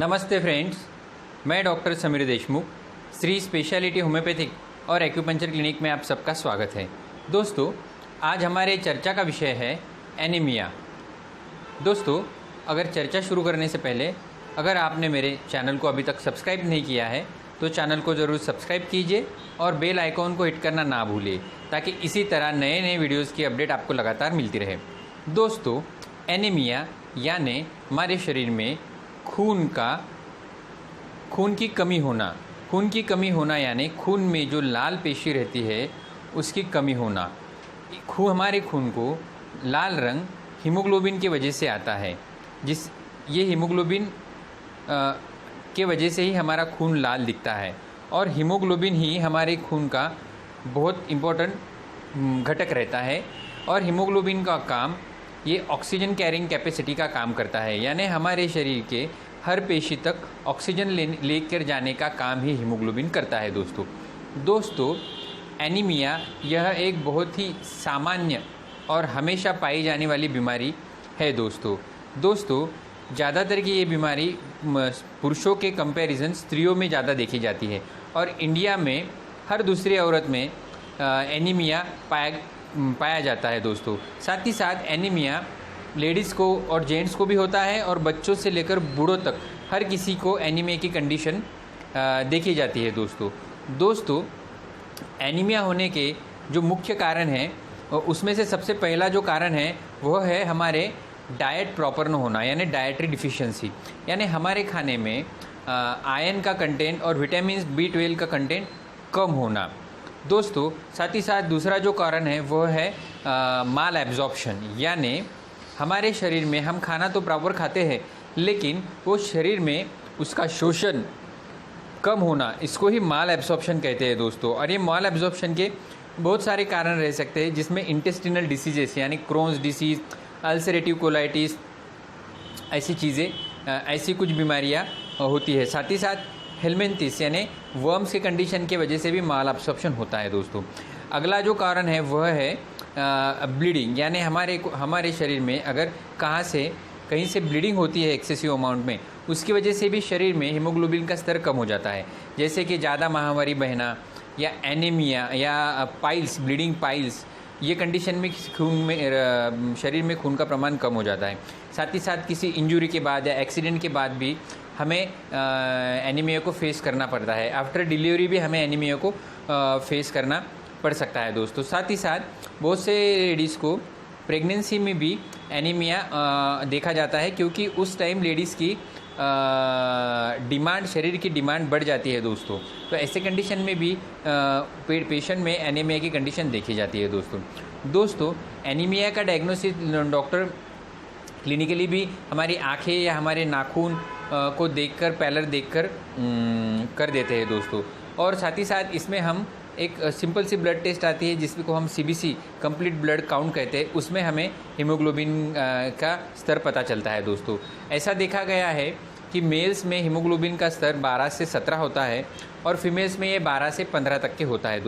नमस्ते फ्रेंड्स, मैं doctor Sameer Deshmukh, Shri speciality homeopathic और एक्यूपंक्चर क्लिनिक में आप सबका स्वागत है। दोस्तों, आज हमारे चर्चा का विषय है एनीमिया। दोस्तों, अगर चर्चा शुरू करने से पहले अगर आपने मेरे चैनल को अभी तक सब्सक्राइब नहीं किया है तो चैनल को ज़रूर सब्सक्राइब कीजिए और बेल आइकॉन को हिट करना ना भूलिए ताकि इसी तरह नए नए वीडियोज़ की अपडेट आपको लगातार मिलती रहे। दोस्तों, एनीमिया यानी हमारे शरीर में खून की कमी होना यानी खून में जो लाल पेशी रहती है उसकी कमी होना। हमारे खून को लाल रंग हीमोग्लोबिन की वजह से आता है, ये हीमोग्लोबिन के वजह से ही हमारा खून लाल दिखता है और हीमोग्लोबिन ही हमारे खून का बहुत इम्पोर्टेंट घटक रहता है। और हीमोग्लोबिन का काम ये ऑक्सीजन कैरिंग कैपेसिटी का काम करता है, यानी हमारे शरीर के हर पेशी तक ऑक्सीजन लेकर जाने का काम ही हीमोग्लोबिन करता है। दोस्तों, एनीमिया यह एक बहुत ही सामान्य और हमेशा पाई जाने वाली बीमारी है। दोस्तों, ज़्यादातर की ये बीमारी पुरुषों के कंपैरिजन स्त्रियों में ज़्यादा देखी जाती है और इंडिया में हर दूसरी औरत में एनीमिया पाया जाता है। दोस्तों, साथ ही साथ एनीमिया लेडीज़ को और जेंट्स को भी होता है और बच्चों से लेकर बूढ़ों तक हर किसी को एनीमिया की कंडीशन देखी जाती है। दोस्तों, एनीमिया होने के जो मुख्य कारण हैं उसमें से सबसे पहला जो कारण है वह है हमारे डाइट प्रॉपर न होना, यानी डाइटरी डिफिशिएंसी, यानी हमारे खाने में आयरन का कंटेंट और विटामिन B12 का कंटेंट कम होना। दोस्तों, साथ ही साथ दूसरा जो कारण है वह है माल एब्जॉर्प्शन, यानी हमारे शरीर में हम खाना तो प्रॉपर खाते हैं लेकिन वो शरीर में उसका शोषण कम होना, इसको ही माल एब्जॉर्प्शन कहते हैं। दोस्तों, और ये माल एब्जॉर्प्शन के बहुत सारे कारण रह सकते हैं, जिसमें इंटेस्टिनल डिसीजेस यानी क्रोन्स डिसीज़, अल्सरेटिव कोलाइटिस, ऐसी चीज़ें, ऐसी कुछ बीमारियां होती है। साथ ही साथ हेलमिंथिस यानी वर्म्स के कंडीशन की वजह से भी माल एब्जॉर्प्शन होता है। दोस्तों, अगला जो कारण है वह है ब्लीडिंग, यानी हमारे शरीर में अगर कहीं से ब्लीडिंग होती है एक्सेसिव अमाउंट में, उसकी वजह से भी शरीर में हीमोग्लोबिन का स्तर कम हो जाता है, जैसे कि ज़्यादा माहवारी बहना या एनीमिया या ब्लीडिंग पाइल्स, ये कंडीशन में शरीर में खून का प्रमाण कम हो जाता है। साथ ही साथ किसी इंजरी के बाद या एक्सीडेंट के बाद भी हमें एनीमिया को फेस करना पड़ता है। आफ्टर डिलीवरी भी हमें एनीमिया को फेस करना पड़ सकता है। दोस्तों, साथ ही साथ बहुत से लेडीज़ को प्रेगनेंसी में भी एनीमिया देखा जाता है, क्योंकि उस टाइम लेडीज़ की शरीर की डिमांड बढ़ जाती है। तो ऐसे कंडीशन में भी पेशेंट में एनीमिया की कंडीशन देखी जाती है। दोस्तों, एनीमिया का डायग्नोसिस डॉक्टर क्लिनिकली भी हमारी आँखें या हमारे नाखून को देखकर, पैलर देखकर कर देते हैं। दोस्तों, और साथ ही साथ इसमें हम एक सिंपल सी ब्लड टेस्ट आती है जिसको हम CBC कंप्लीट ब्लड काउंट कहते हैं, उसमें हमें हीमोग्लोबिन का स्तर पता चलता है। दोस्तों, ऐसा देखा गया है कि मेल्स में हीमोग्लोबिन का स्तर 12 से 17 होता है और फीमेल्स में ये 12 से 15 तक के होता है।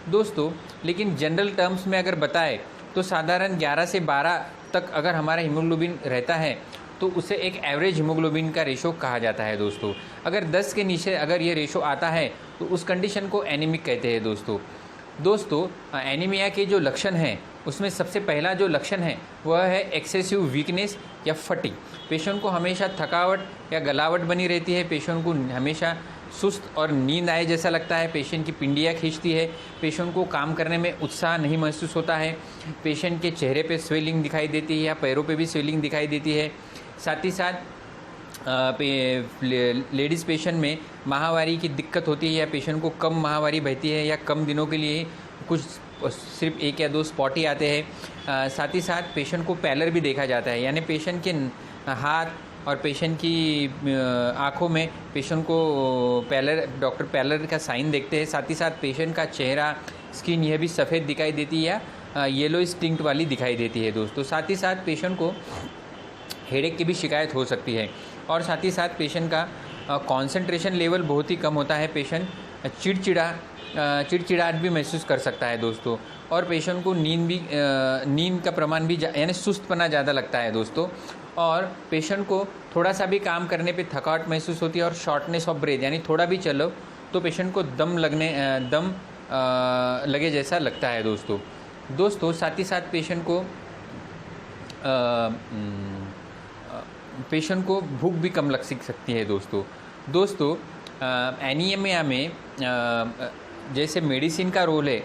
दोस्तों, लेकिन जनरल टर्म्स में अगर बताएं तो साधारण 11 से 12 तक अगर हमारा हीमोग्लोबिन रहता है तो उसे एक एवरेज हीमोग्लोबिन का रेशो कहा जाता है। दोस्तों, अगर 10 के नीचे अगर ये रेशो आता है तो उस कंडीशन को एनीमिक कहते हैं। दोस्तों, एनीमिया के जो लक्षण हैं उसमें सबसे पहला जो लक्षण है वह है एक्सेसिव वीकनेस या फटीग। पेशेंट को हमेशा थकावट या गलावट बनी रहती है, पेशेंट को हमेशा सुस्त और नींद आए जैसा लगता है, पेशेंट की पिंडियाँ खींचती है, पेशेंट को काम करने में उत्साह नहीं महसूस होता है, पेशेंट के चेहरे पे स्वेलिंग दिखाई देती है या पैरों पे भी स्वेलिंग दिखाई देती है। साथ ही साथ लेडीज़ पेशेंट में माहवारी की दिक्कत होती है या पेशेंट को कम माहवारी बहती है या कम दिनों के लिए कुछ सिर्फ 1 या 2 स्पॉट ही आते हैं। साथ ही साथ पेशेंट को पैलर भी देखा जाता है, यानी पेशेंट के हाथ और पेशेंट की आँखों में पेशेंट को डॉक्टर पैलर का साइन देखते हैं। साथ ही साथ पेशेंट का चेहरा, स्किन यह भी सफ़ेद दिखाई देती है या येलो स्टिंक्ट वाली दिखाई देती है। दोस्तों, साथ ही साथ पेशेंट को हेडेक की भी शिकायत हो सकती है और साथ ही साथ पेशेंट का कंसंट्रेशन लेवल बहुत ही कम होता है, पेशेंट चिड़चिड़ा चिड़चिड़ाहट भी महसूस कर सकता है दोस्तों, और पेशेंट को नींद का प्रमाण भी यानी सुस्तपना ज़्यादा लगता है दोस्तों, और पेशेंट को थोड़ा सा भी काम करने पे थकावट महसूस होती है और शॉर्टनेस ऑफ ब्रेथ, यानी थोड़ा भी चलो तो पेशेंट को दम लगे जैसा लगता है दोस्तों। साथ ही साथ पेशेंट को भूख भी कम लग सकती है दोस्तों। एनीमिया में जैसे मेडिसिन का रोल है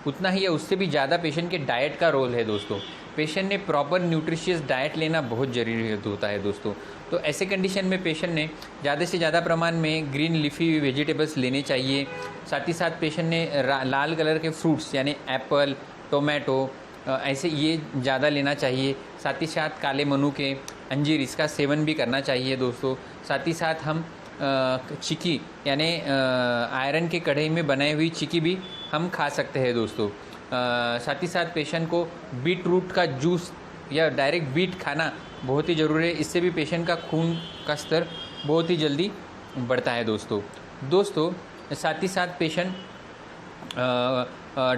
उतना ही या उससे भी ज़्यादा पेशेंट के डाइट का रोल है दोस्तों। पेशेंट ने प्रॉपर न्यूट्रिशियस डाइट लेना बहुत ज़रूरी होता है दोस्तों। तो ऐसे कंडीशन में पेशेंट ने ज़्यादा से ज़्यादा प्रमाण में ग्रीन लीफी वेजिटेबल्स लेने चाहिए। साथ ही साथ पेशेंट ने लाल कलर के फ्रूट्स यानी एप्पल, टोमेटो ऐसे ये ज़्यादा लेना चाहिए। साथ ही साथ काले मनुके, अंजीर इसका सेवन भी करना चाहिए दोस्तों। साथ ही साथ हम चिक्की यानी आयरन के कढ़ाई में बनाई हुई चिक्की भी हम खा सकते हैं दोस्तों। साथ ही साथ पेशेंट को बीट रूट का जूस या डायरेक्ट बीट खाना बहुत ही ज़रूरी है। इससे भी पेशेंट का खून का स्तर बहुत ही जल्दी बढ़ता है दोस्तों। साथ ही साथ पेशेंट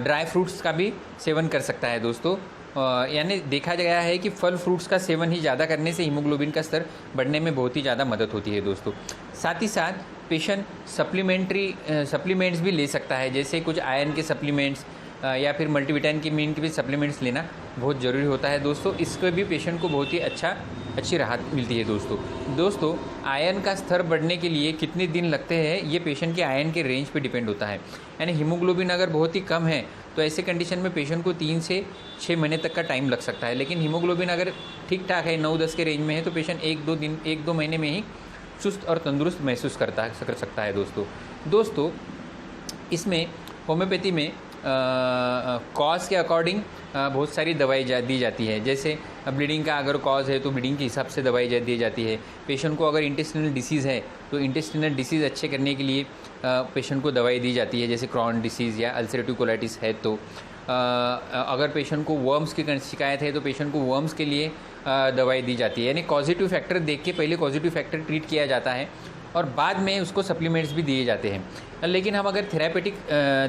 ड्राई फ्रूट्स का भी सेवन कर सकता है दोस्तों। यानी देखा गया है कि फल फ्रूट्स का सेवन ही ज़्यादा करने से हीमोग्लोबिन का स्तर बढ़ने में बहुत ही ज़्यादा मदद होती है दोस्तों। साथ ही साथ पेशेंट सप्लीमेंट्स भी ले सकता है, जैसे कुछ आयरन के सप्लीमेंट्स या फिर मल्टीविटामिन के भी सप्लीमेंट्स लेना बहुत ज़रूरी होता है दोस्तों। इसको भी पेशेंट को बहुत ही अच्छी राहत मिलती है दोस्तों। आयरन का स्तर बढ़ने के लिए कितने दिन लगते हैं ये पेशेंट के आयरन के रेंज पे डिपेंड होता है। यानी हीमोग्लोबिन अगर बहुत ही कम है तो ऐसे कंडीशन में पेशेंट को 3 से 6 महीने तक का टाइम लग सकता है। लेकिन हीमोग्लोबिन अगर ठीक ठाक है 9-10 के रेंज में है तो पेशेंट 1-2 महीने में ही सुस्त और तंदुरुस्त महसूस कर सकता है दोस्तों। इसमें होम्योपैथी में कॉज के अकॉर्डिंग बहुत सारी दवाई दी जाती है। जैसे ब्लीडिंग का अगर कॉज है तो ब्लीडिंग के हिसाब से दवाई दी जाती है। पेशेंट को अगर इंटेस्टिनल डिसीज़ है तो इंटेस्टिनल डिसीज़ अच्छे करने के लिए पेशेंट को दवाई दी जाती है। जैसे क्रॉन डिसीज़ या अल्सरेटिव कोलाइटिस है तो अगर पेशेंट को वर्म्स की शिकायत है तो पेशेंट को वर्म्स के लिए दवाई दी जाती है। यानी पॉजिटिव फैक्टर देख के पहले पॉजिटिव फैक्टर ट्रीट किया जाता है और बाद में उसको सप्लीमेंट्स भी दिए जाते हैं। लेकिन हम अगर थेरापेटिक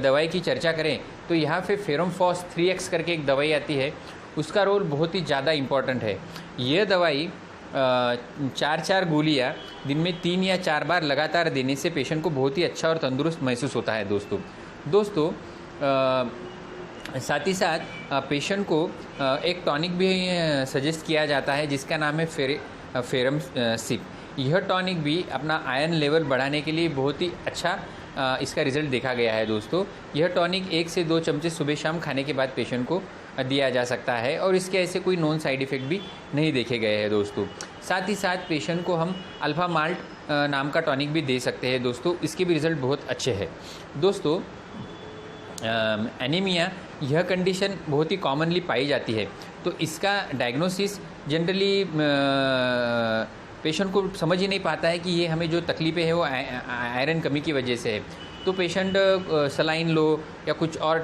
दवाई की चर्चा करें तो यहाँ पे फेरोमफॉस 3x करके एक दवाई आती है, उसका रोल बहुत ही ज़्यादा इम्पॉर्टेंट है। यह दवाई 4 गोलियाँ दिन में 3 या 4 बार लगातार देने से पेशेंट को बहुत ही अच्छा और तंदुरुस्त महसूस होता है दोस्तों। साथ ही साथ पेशेंट को एक टॉनिक भी सजेस्ट किया जाता है जिसका नाम है फेरम सिप। यह टॉनिक भी अपना आयरन लेवल बढ़ाने के लिए बहुत ही अच्छा इसका रिज़ल्ट देखा गया है दोस्तों। यह टॉनिक 1 से 2 चमचे सुबह शाम खाने के बाद पेशेंट को दिया जा सकता है और इसके ऐसे कोई नॉन साइड इफ़ेक्ट भी नहीं देखे गए हैं दोस्तों। साथ ही साथ पेशेंट को हम अल्फा माल्ट नाम का टॉनिक भी दे सकते हैं दोस्तों, इसके भी रिज़ल्ट बहुत अच्छे हैं दोस्तों। एनीमिया यह कंडीशन बहुत ही कॉमनली पाई जाती है, तो इसका डायग्नोसिस जनरली पेशेंट को समझ ही नहीं पाता है कि ये हमें जो तकलीफ़ें हैं वो आयरन कमी की वजह से है। तो पेशेंट सलाइन लो या कुछ और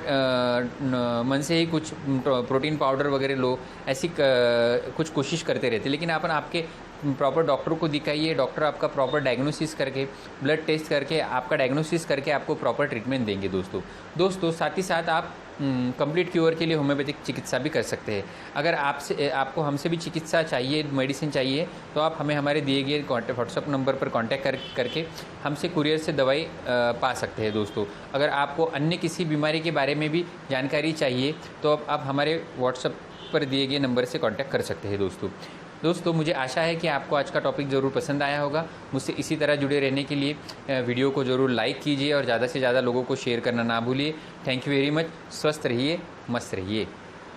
मन से ही कुछ प्रोटीन पाउडर वगैरह लो, ऐसी कुछ कोशिश करते रहते। लेकिन आपके प्रॉपर डॉक्टर को दिखाइए, डॉक्टर आपका प्रॉपर डायग्नोसिस करके, ब्लड टेस्ट करके आपका डायग्नोसिस करके आपको प्रॉपर ट्रीटमेंट देंगे दोस्तों। साथ ही साथ आप कंप्लीट क्योर के लिए होम्योपैथिक चिकित्सा भी कर सकते हैं। अगर आपको हमसे भी चिकित्सा चाहिए, मेडिसिन चाहिए, तो आप हमें हमारे दिए गए व्हाट्सएप नंबर पर कांटेक्ट करके हमसे कुरियर से दवाई पा सकते हैं दोस्तों। अगर आपको अन्य किसी बीमारी के बारे में भी जानकारी चाहिए तो आप हमारे व्हाट्सएप पर दिए गए नंबर से कांटेक्ट कर सकते हैं दोस्तों। मुझे आशा है कि आपको आज का टॉपिक ज़रूर पसंद आया होगा। मुझसे इसी तरह जुड़े रहने के लिए वीडियो को ज़रूर लाइक कीजिए और ज़्यादा से ज़्यादा लोगों को शेयर करना ना भूलिए। Thank you very much. स्वस्थ रहिए, मस्त रहिए।